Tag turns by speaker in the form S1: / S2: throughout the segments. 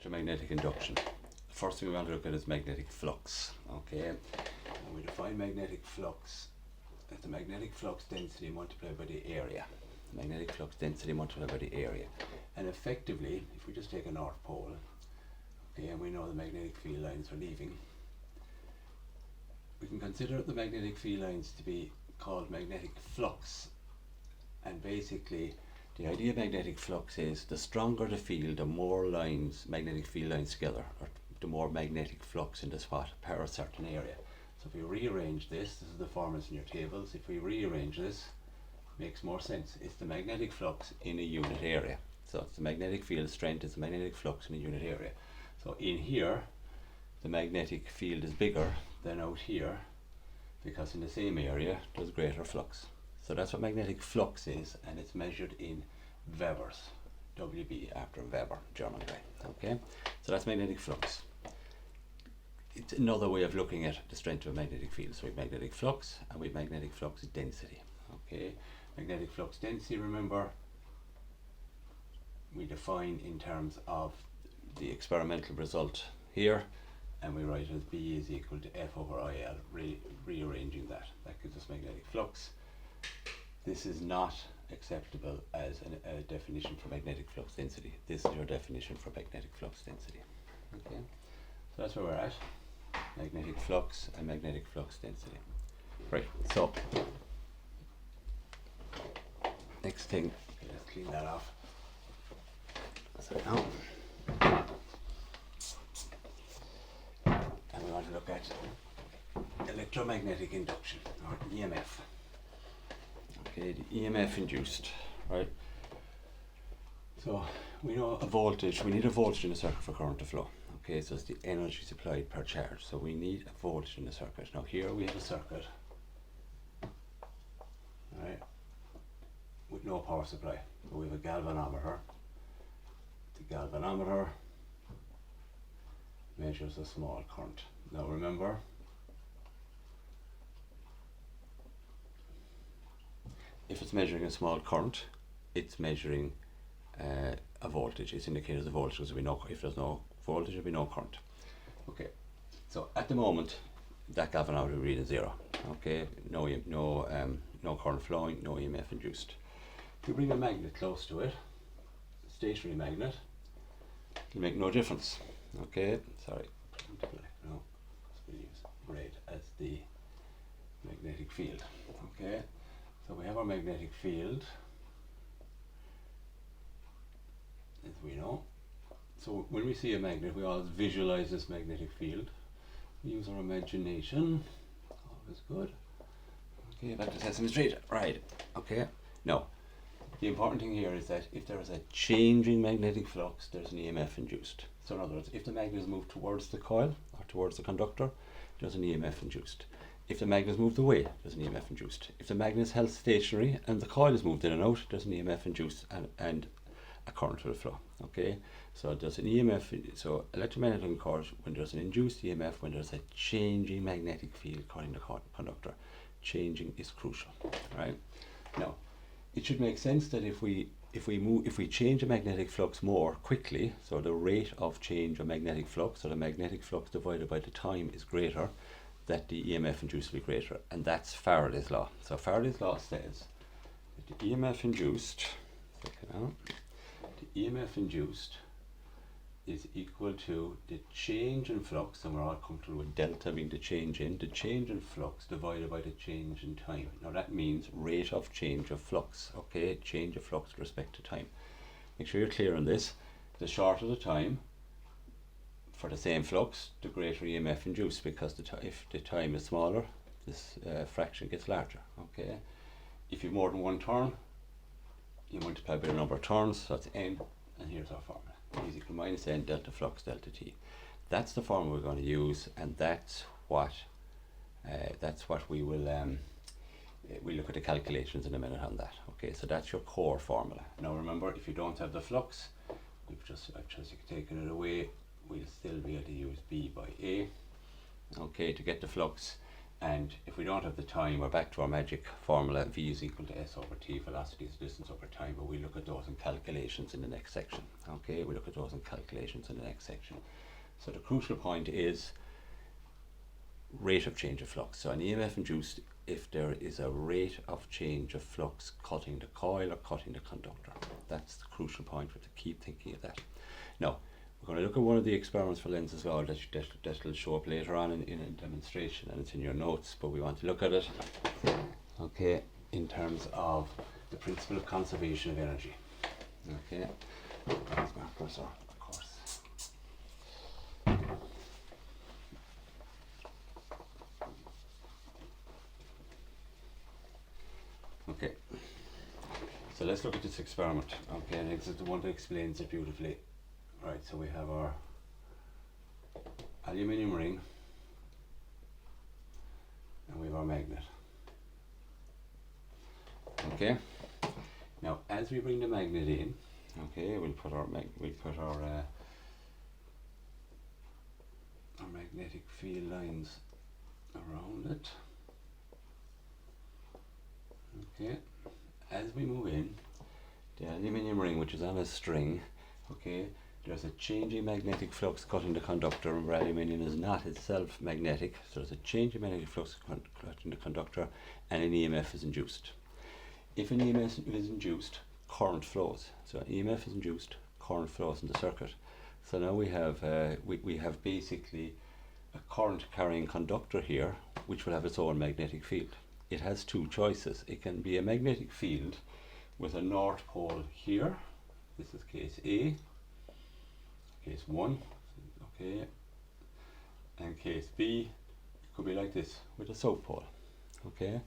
S1: Electromagnetic induction. The first thing we want to look at is magnetic flux. Okay, and we define magnetic flux as the magnetic flux density multiplied by the area. Magnetic flux density multiplied by the area. And effectively, if we just take a north pole, okay, and we know the magnetic field lines are leaving, we can consider the magnetic field lines to be called magnetic flux. And basically, the idea of magnetic flux is the stronger the field, the more lines, magnetic field lines together, or the more magnetic flux in the spot per a certain area. So if we rearrange this is the formulas in your tables. If we rearrange this, it makes more sense. It's the magnetic flux in a unit area. So it's the magnetic field strength is the magnetic flux in a unit area. So in here, the magnetic field is bigger than out here, because in the same area there's greater flux. So that's what magnetic flux is, and it's measured in Webers, WB after Weber, German guy. Okay, so that's magnetic flux. It's another way of looking at the strength of a magnetic field. So we have magnetic flux and we have magnetic flux density. Okay, magnetic flux density, remember, we define in terms of the experimental result here, and we write it as B is equal to F over IL, rearranging that. That gives us magnetic flux. This is not acceptable as a definition for magnetic flux density. This is your definition for magnetic flux density. Okay, so that's where we're at. Magnetic flux and magnetic flux density. Right, so next thing, okay, let's clean that off. So now, and we want to look at electromagnetic induction, or EMF. Okay, the EMF induced, right? So we know a voltage, we need a voltage in a circuit for current to flow. Okay, so it's the energy supplied per charge. So we need a voltage in the circuit. Now here we have a circuit, right, with no power supply. So we have a galvanometer. The galvanometer measures a small current. Now remember, if it's measuring a small current, it's measuring a voltage. It's indicated as a voltage, because we know if there's no voltage, there'll be no current. Okay, so at the moment, that galvanometer will read 0. Okay, no current flowing, no EMF induced. If you bring a magnet close to it, a stationary magnet, it'll make no difference. Okay, sorry, no, we'll use red as the magnetic field. Okay, so we have our magnetic field, as we know. So when we see a magnet, we always visualize this magnetic field. We use our imagination, always good. Okay, back to Sesame Street, right, okay. Now, the important thing here is that if there is a changing magnetic flux, there's an EMF induced. So in other words, if the magnet is moved towards the coil, or towards the conductor, there's an EMF induced. If the magnet is moved away, there's an EMF induced. If the magnet is held stationary and the coil is moved in and out, there's an EMF induced, and a current will flow. Okay, so there's an EMF, so electromagnetic current when there's an induced EMF, when there's a changing magnetic field calling the conductor. Changing is crucial, right? Now, it should make sense that if we change a magnetic flux more quickly, so the rate of change of magnetic flux, so the magnetic flux divided by the time is greater, that the EMF induced will be greater, and that's Faraday's law. So Faraday's law says that the EMF induced, the EMF induced is equal to the change in flux, and we're all comfortable with delta being the change in flux divided by the change in time. Now that means rate of change of flux, okay, change of flux with respect to time. Make sure you're clear on this. The shorter the time for the same flux, the greater EMF induced, because if the time is smaller, this fraction gets larger, okay. If you have more than one turn, you multiply by the number of turns, so that's n, and here's our formula. E is equal to minus n delta flux delta t. That's the formula we're going to use, and that's what we will we'll look at the calculations in a minute on that. Okay, so that's your core formula. Now remember, if you don't have the flux, I've just taken it away, we'll still be able to use B by A. Okay, to get the flux, And if we don't have the time, we're back to our magic formula, V is equal to S over T, velocity is distance over time, but we look at those in calculations in the next section. Okay, we look at those in calculations in the next section. So the crucial point is rate of change of flux. So an EMF induced if there is a rate of change of flux cutting the coil or cutting the conductor. That's the crucial point. We have to keep thinking of that. Now, we're going to look at one of the experiments for Lenz's law that will show up later on in a demonstration, and it's in your notes, but we want to look at it, okay, in terms of the principle of conservation of energy. Okay, that's my cursor, of course. Okay, so let's look at this experiment. Okay, and this is the one that explains it beautifully. Right, so we have our aluminium ring and we have our magnet. Okay, now as we bring the magnet in, okay, we'll put our magnetic field lines around it. Okay, as we move in, the aluminium ring, which is on a string, okay, there's a changing magnetic flux cutting the conductor. Remember, aluminium is not itself magnetic, so there's a changing magnetic flux cutting the conductor, and an EMF is induced. If an EMF is induced, current flows. So an EMF is induced, current flows in the circuit. So now we have basically a current carrying conductor here, which will have its own magnetic field. It has two choices. It can be a magnetic field with a north pole here. This is case A. Case 1, okay, and case B, it could be like this with a south pole, okay,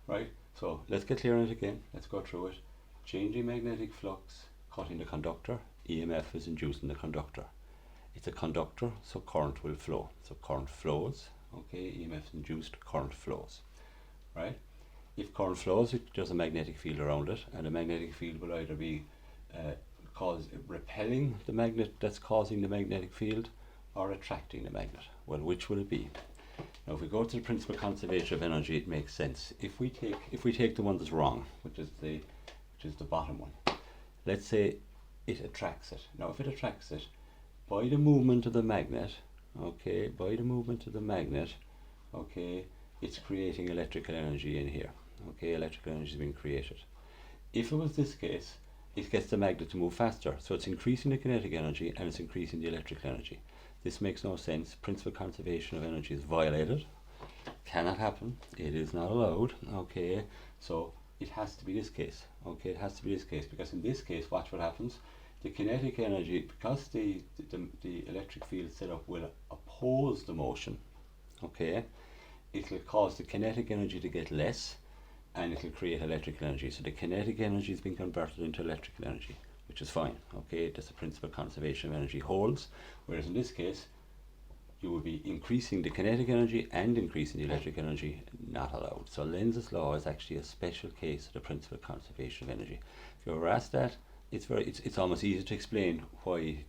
S1: right? So let's get clear on it again. Let's go through it. Changing magnetic flux cutting the conductor, EMF is induced in the conductor. It's a conductor, so current will flow. So current flows, okay, EMF is induced, current flows, right? If current flows, there's a magnetic field around it, and the magnetic field will either be repelling the magnet that's causing the magnetic field, or attracting the magnet. Well, which will it be? Now, if we go to the principle of conservation of energy, it makes sense. If we take the one that's wrong, which is the bottom one, let's say it attracts it. Now, if it attracts it by the movement of the magnet, okay, it's creating electrical energy in here. Okay, electrical energy is being created. If it was this case, it gets the magnet to move faster, so it's increasing the kinetic energy and it's increasing the electrical energy. This makes no sense. Principle of conservation of energy is violated. Cannot happen. It is not allowed. Okay, so it has to be this case. Okay, it has to be this case, because in this case, watch what happens. The kinetic energy, because the electric field setup will oppose the motion, okay, it will cause the kinetic energy to get less, and it will create electrical energy. So the kinetic energy is being converted into electrical energy, which is fine. Okay, that's the principle of conservation of energy holds. Whereas in this case, you will be increasing the kinetic energy and increasing the electric energy, not allowed. So Lenz's law is actually a special case of the principle of conservation of energy. If you're ever asked that, it's almost easy to explain why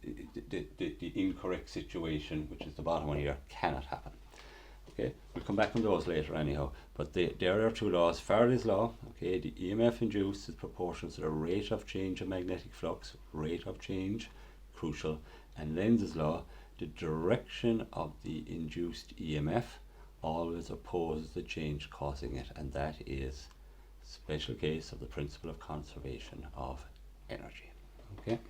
S1: the incorrect situation, which is the bottom one here, cannot happen. Okay, we'll come back on those later anyhow, but there are two laws. Faraday's law, okay, the EMF induced is proportional to the rate of change of magnetic flux, rate of change, crucial, and Lenz's law, the direction of the induced EMF always opposes the change causing it, and that is a special case of the principle of conservation of energy. Okay.